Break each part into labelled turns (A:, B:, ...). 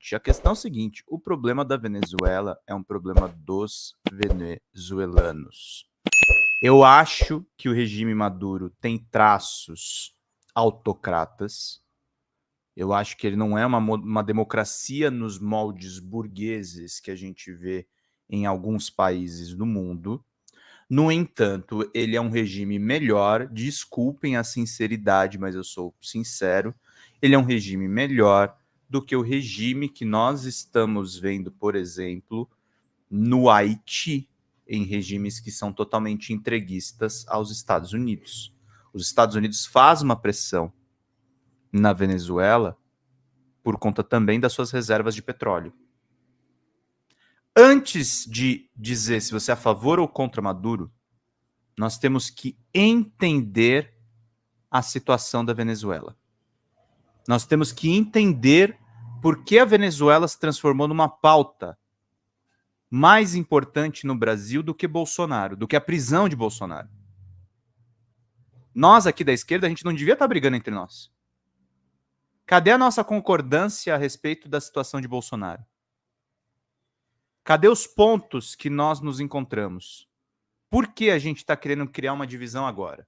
A: seguinte. A questão é o seguinte: o problema da Venezuela é um problema dos venezuelanos. Eu acho que o regime Maduro tem traços autocratas. Eu acho que ele não é uma democracia nos moldes burgueses que a gente vê em alguns países do mundo. No entanto, ele é um regime melhor. Desculpem a sinceridade, mas eu sou sincero. Ele é um regime melhor do que o regime que nós estamos vendo, por exemplo, no Haiti, em regimes que são totalmente entreguistas aos Estados Unidos. Os Estados Unidos fazem uma pressão na Venezuela por conta também das suas reservas de petróleo. Antes de dizer se você é a favor ou contra Maduro, nós temos que entender a situação da Venezuela. Nós temos que entender por que a Venezuela se transformou numa pauta mais importante no Brasil do que Bolsonaro, do que a prisão de Bolsonaro. Nós aqui da esquerda, a gente não devia estar brigando entre nós. Cadê a nossa concordância a respeito da situação de Bolsonaro? Cadê os pontos que nós nos encontramos? Por que a gente está querendo criar uma divisão agora?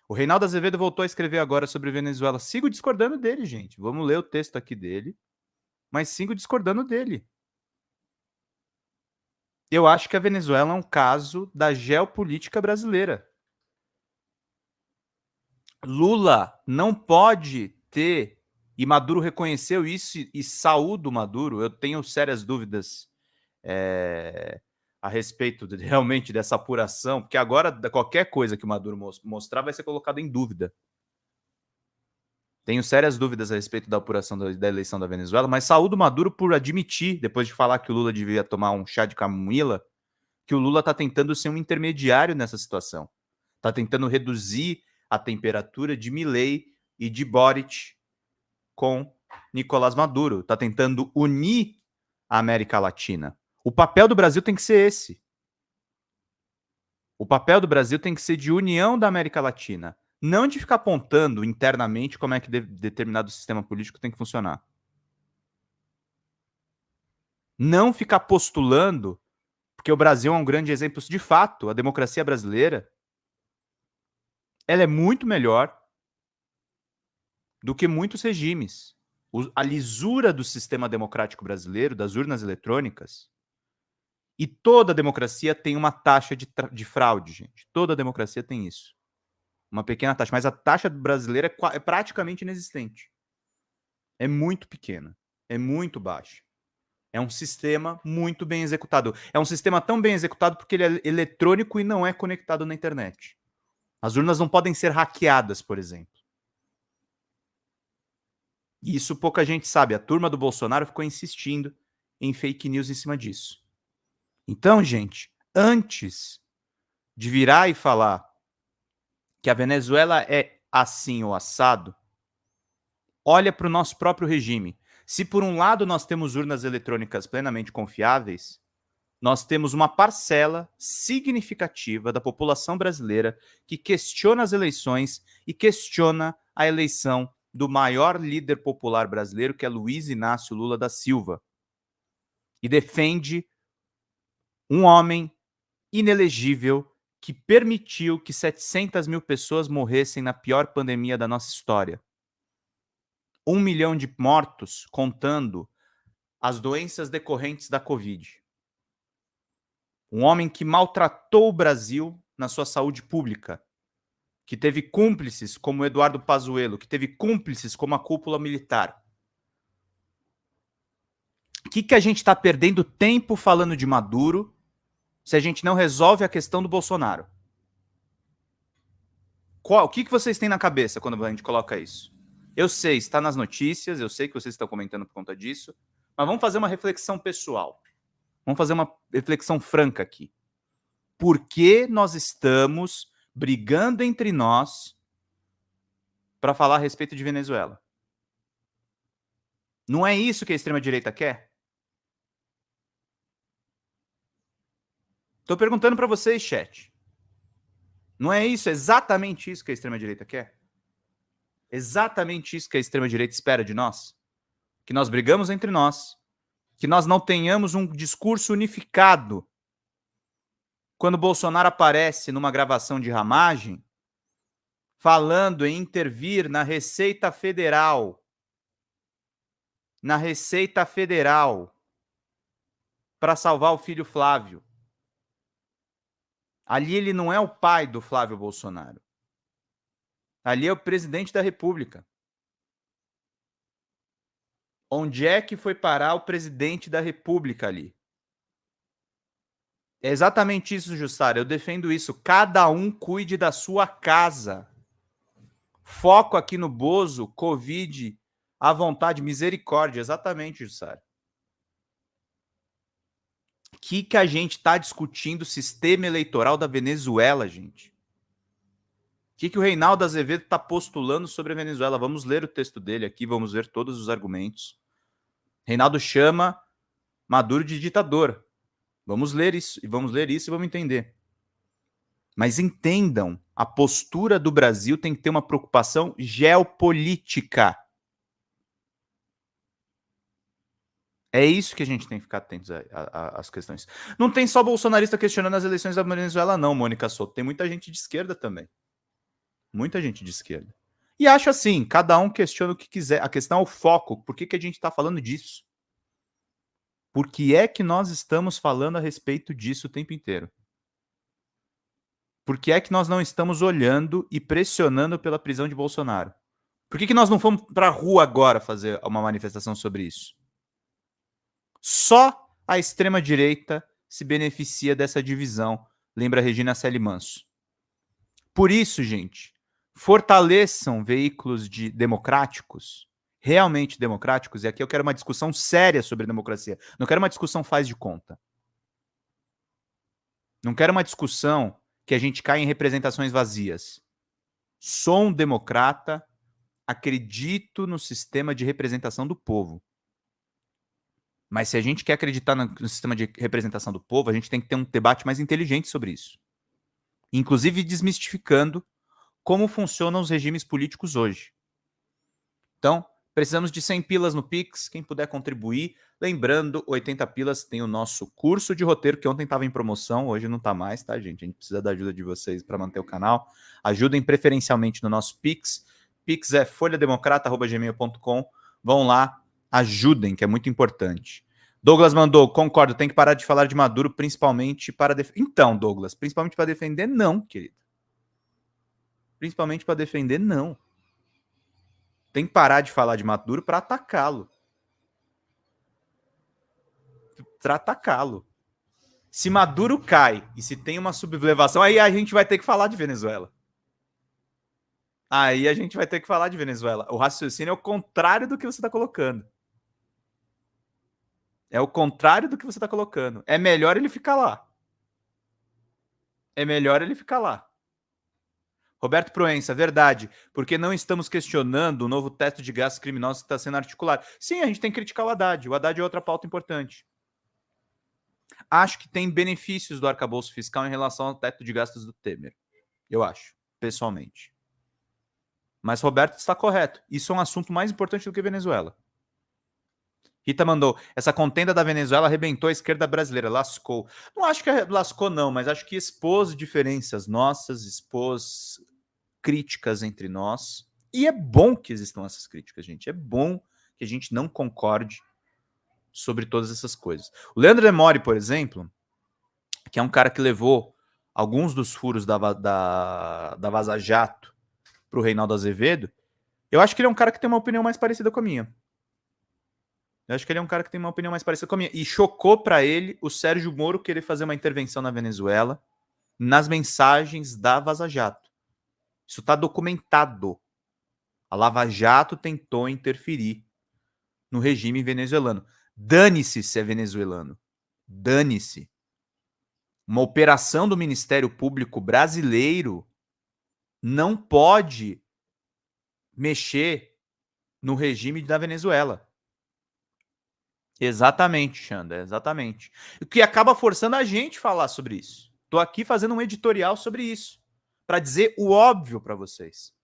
A: O Reinaldo Azevedo voltou a escrever agora sobre Venezuela. Sigo discordando dele, gente. Vamos ler o texto aqui dele. Mas sigo discordando dele. Eu acho que a Venezuela é um caso da geopolítica brasileira. Lula não pode ter, e Maduro reconheceu isso e saúdo Maduro. Eu tenho sérias dúvidas a respeito realmente dessa apuração, porque agora qualquer coisa que o Maduro mostrar vai ser colocado em dúvida. Tenho sérias dúvidas a respeito da apuração da eleição da Venezuela, mas saúdo Maduro por admitir, depois de falar que o Lula devia tomar um chá de camomila, que o Lula está tentando ser um intermediário nessa situação. Está tentando reduzir a temperatura de Milei e de Boric com Nicolás Maduro. Está tentando unir a América Latina. O papel do Brasil tem que ser esse. O papel do Brasil tem que ser de união da América Latina. Não de ficar apontando internamente como é que determinado sistema político tem que funcionar. Não ficar postulando, porque o Brasil é um grande exemplo. De fato, a democracia brasileira ela é muito melhor do que muitos regimes. A lisura do sistema democrático brasileiro, das urnas eletrônicas, e toda democracia tem uma taxa de fraude, gente. Toda democracia tem isso. Uma pequena taxa, mas a taxa brasileira é praticamente inexistente. É muito pequena, é muito baixa. É um sistema muito bem executado. É um sistema tão bem executado porque ele é eletrônico e não é conectado na internet. As urnas não podem ser hackeadas, por exemplo. E isso pouca gente sabe. A turma do Bolsonaro ficou insistindo em fake news em cima disso. Então, gente, antes de virar e falar que a Venezuela é assim ou assado, olha para o nosso próprio regime. Se por um lado nós temos urnas eletrônicas plenamente confiáveis, nós temos uma parcela significativa da população brasileira que questiona as eleições e questiona a eleição do maior líder popular brasileiro, que é Luiz Inácio Lula da Silva, e defende um homem inelegível que permitiu que 700 mil pessoas morressem na pior pandemia da nossa história. 1 milhão de mortos, contando as doenças decorrentes da Covid. Um homem que maltratou o Brasil na sua saúde pública, que teve cúmplices como Eduardo Pazuello, que teve cúmplices como a cúpula militar. O que a gente está perdendo tempo falando de Maduro se a gente não resolve a questão do Bolsonaro? O que vocês têm na cabeça quando a gente coloca isso? Eu sei, está nas notícias, eu sei que vocês estão comentando por conta disso, mas vamos fazer uma reflexão pessoal. Vamos fazer uma reflexão franca aqui. Por que nós estamos brigando entre nós para falar a respeito de Venezuela? Não é isso que a extrema-direita quer? Estou perguntando para vocês, chat. Não é isso, exatamente isso que a extrema-direita quer? Exatamente isso que a extrema-direita espera de nós? que nós brigamos entre nós, que nós não tenhamos um discurso unificado. Quando Bolsonaro aparece numa gravação de ramagem, falando em intervir na Receita Federal, para salvar o filho Flávio. Ali ele não é o pai do Flávio Bolsonaro. Ali é o presidente da República. Onde é que foi parar o presidente da República ali? É exatamente isso, Jussara. Eu defendo isso. Cada um cuide da sua casa. Foco aqui no Bozo, Covid, à vontade, misericórdia. Exatamente, Jussara. O que a gente está discutindo? O sistema eleitoral da Venezuela, gente. O que o Reinaldo Azevedo está postulando sobre a Venezuela? Vamos ler o texto dele aqui, vamos ver todos os argumentos. Reinaldo chama Maduro de ditador. Vamos ler isso e vamos entender. Mas entendam, a postura do Brasil tem que ter uma preocupação geopolítica. É isso que a gente tem que ficar atentos às questões. Não tem só bolsonarista questionando as eleições da Venezuela, não, Mônica Soto. Tem muita gente de esquerda também. Muita gente de esquerda. E acho assim, cada um questiona o que quiser. A questão é o foco. Por que a gente está falando disso? Por que é que nós estamos falando a respeito disso o tempo inteiro? Por que é que nós não estamos olhando e pressionando pela prisão de Bolsonaro? Por que nós não fomos para a rua agora fazer uma manifestação sobre isso? Só a extrema-direita se beneficia dessa divisão, lembra Regina Celi Manso. Por isso, gente, fortaleçam veículos democráticos, realmente democráticos, e aqui eu quero uma discussão séria sobre democracia. Não quero uma discussão faz de conta. Não quero uma discussão que a gente caia em representações vazias. Sou um democrata, acredito no sistema de representação do povo. Mas se a gente quer acreditar no sistema de representação do povo, a gente tem que ter um debate mais inteligente sobre isso. Inclusive desmistificando como funcionam os regimes políticos hoje. Então, precisamos de 100 pilas no Pix, quem puder contribuir. Lembrando, 80 pilas tem o nosso curso de roteiro, que ontem estava em promoção, hoje não está mais, tá, gente? A gente precisa da ajuda de vocês para manter o canal. Ajudem preferencialmente no nosso Pix. Pix é folhademocrata@gmail.com. Vão lá, ajudem, que é muito importante. Douglas mandou, concordo, tem que parar de falar de Maduro, principalmente para... Então, Douglas, principalmente para defender, não, querido. Principalmente para defender, não. Tem que parar de falar de Maduro para atacá-lo. Para atacá-lo. Se Maduro cai e se tem uma sublevação, aí a gente vai ter que falar de Venezuela. Aí a gente vai ter que falar de Venezuela. O raciocínio é o contrário do que você está colocando. É o contrário do que você está colocando. É melhor ele ficar lá. É melhor ele ficar lá. Roberto Proença, verdade, porque não estamos questionando o novo teto de gastos criminosos que está sendo articulado. Sim, a gente tem que criticar o Haddad. O Haddad é outra pauta importante. Acho que tem benefícios do arcabouço fiscal em relação ao teto de gastos do Temer. Eu acho, pessoalmente. Mas Roberto está correto. Isso é um assunto mais importante do que Venezuela. Rita mandou, essa contenda da Venezuela arrebentou a esquerda brasileira, lascou. Não acho que lascou, não, mas acho que expôs diferenças nossas, expôs críticas entre nós. E é bom que existam essas críticas, gente. É bom que a gente não concorde sobre todas essas coisas. O Leandro Demore, por exemplo, que é um cara que levou alguns dos furos da Vaza Jato para o Reinaldo Azevedo, eu acho que ele é um cara que tem uma opinião mais parecida com a minha. E chocou para ele o Sérgio Moro querer fazer uma intervenção na Venezuela nas mensagens da Vaza Jato. Isso está documentado. A Lava Jato tentou interferir no regime venezuelano. Dane-se se é venezuelano. Dane-se. Uma operação do Ministério Público brasileiro não pode mexer no regime da Venezuela. Exatamente, Xanda, exatamente. O que acaba forçando a gente a falar sobre isso. Estou aqui fazendo um editorial sobre isso, para dizer o óbvio para vocês.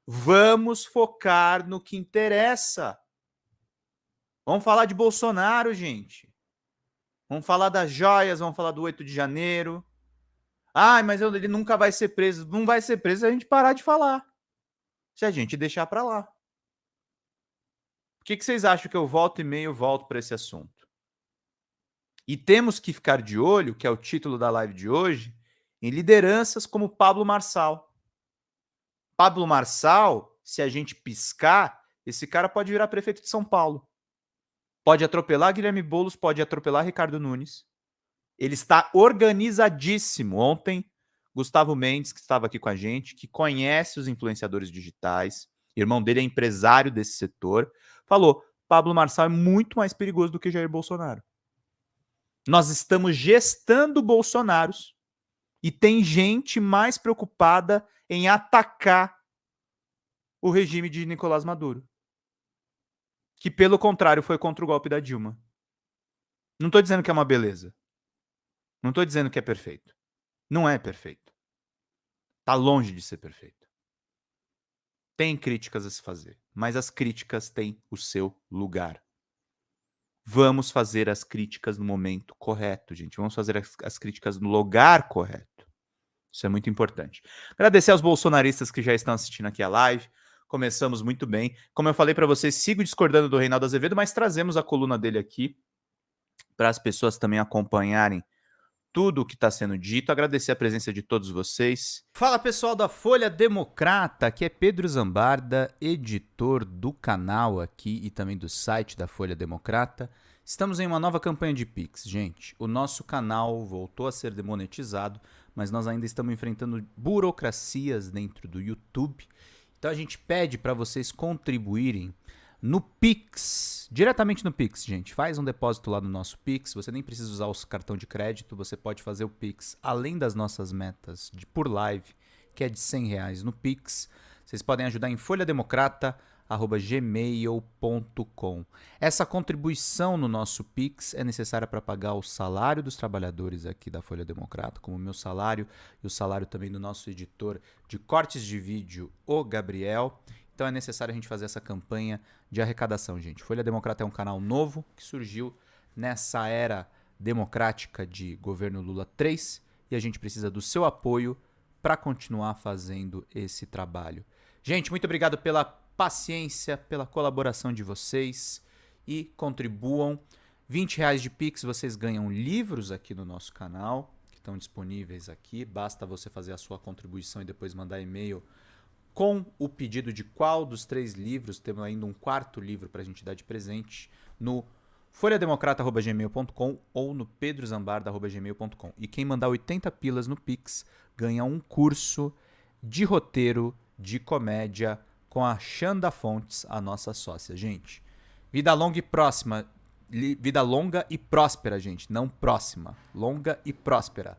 A: Vamos focar no que interessa. Vamos falar de Bolsonaro, gente. Vamos falar das joias, vamos falar do 8 de janeiro. Ah, mas ele nunca vai ser preso. Não vai ser preso se a gente parar de falar. Se a gente deixar pra lá. Por que vocês acham que eu volto e meio volto para esse assunto? E temos que ficar de olho, que é o título da live de hoje, em lideranças como Pablo Marçal. Pablo Marçal, se a gente piscar, esse cara pode virar prefeito de São Paulo. Pode atropelar Guilherme Boulos, pode atropelar Ricardo Nunes. Ele está organizadíssimo. Ontem, Gustavo Mendes, que estava aqui com a gente, que conhece os influenciadores digitais, irmão dele é empresário desse setor, falou: Pablo Marçal é muito mais perigoso do que Jair Bolsonaro. Nós estamos gestando Bolsonaros e tem gente mais preocupada em atacar o regime de Nicolás Maduro, que, pelo contrário, foi contra o golpe da Dilma. Não estou dizendo que é uma beleza. Não estou dizendo que é perfeito. Não é perfeito. Está longe de ser perfeito. Tem críticas a se fazer, mas as críticas têm o seu lugar. Vamos fazer as críticas no momento correto, gente. Vamos fazer as críticas no lugar correto. Isso é muito importante. Agradecer aos bolsonaristas que já estão assistindo aqui a live. Começamos muito bem. Como eu falei para vocês, sigo discordando do Reinaldo Azevedo, mas trazemos a coluna dele aqui para as pessoas também acompanharem tudo o que está sendo dito. Agradecer a presença de todos vocês. Fala, pessoal da Folha Democrata, aqui é Pedro Zambarda, editor do canal aqui e também do site da Folha Democrata. Estamos em uma nova campanha de Pix, gente. O nosso canal voltou a ser demonetizado, mas nós ainda estamos enfrentando burocracias dentro do YouTube. Então a gente pede para vocês contribuírem no Pix, diretamente no Pix, gente. Faz um depósito lá no nosso Pix. Você nem precisa usar o cartão de crédito. Você pode fazer o Pix além das nossas metas por live, que é de R$100 no Pix. Vocês podem ajudar em folhademocrata@gmail.com. Essa contribuição no nosso Pix é necessária para pagar o salário dos trabalhadores aqui da Folha Democrata, como o meu salário e o salário também do nosso editor de cortes de vídeo, o Gabriel. Então é necessário a gente fazer essa campanha de arrecadação, gente. Folha Democrata é um canal novo que surgiu nessa era democrática de governo Lula 3 e a gente precisa do seu apoio para continuar fazendo esse trabalho. Gente, muito obrigado pela paciência, pela colaboração de vocês e contribuam. R$20 de Pix, vocês ganham livros aqui no nosso canal, que estão disponíveis aqui. Basta você fazer a sua contribuição e depois mandar e-mail com o pedido de qual dos 3 livros, temos ainda um 4º livro para a gente dar de presente, no folhademocrata@gmail.com ou no pedrozambarda@gmail.com. E quem mandar 80 pilas no Pix ganha um curso de roteiro de comédia com a Xanda Fontes, a nossa sócia. Gente, vida longa e próxima. Vida longa e próspera, gente. Não próxima. Longa e próspera.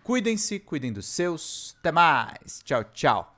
A: Cuidem-se, cuidem dos seus. Até mais. Tchau, tchau.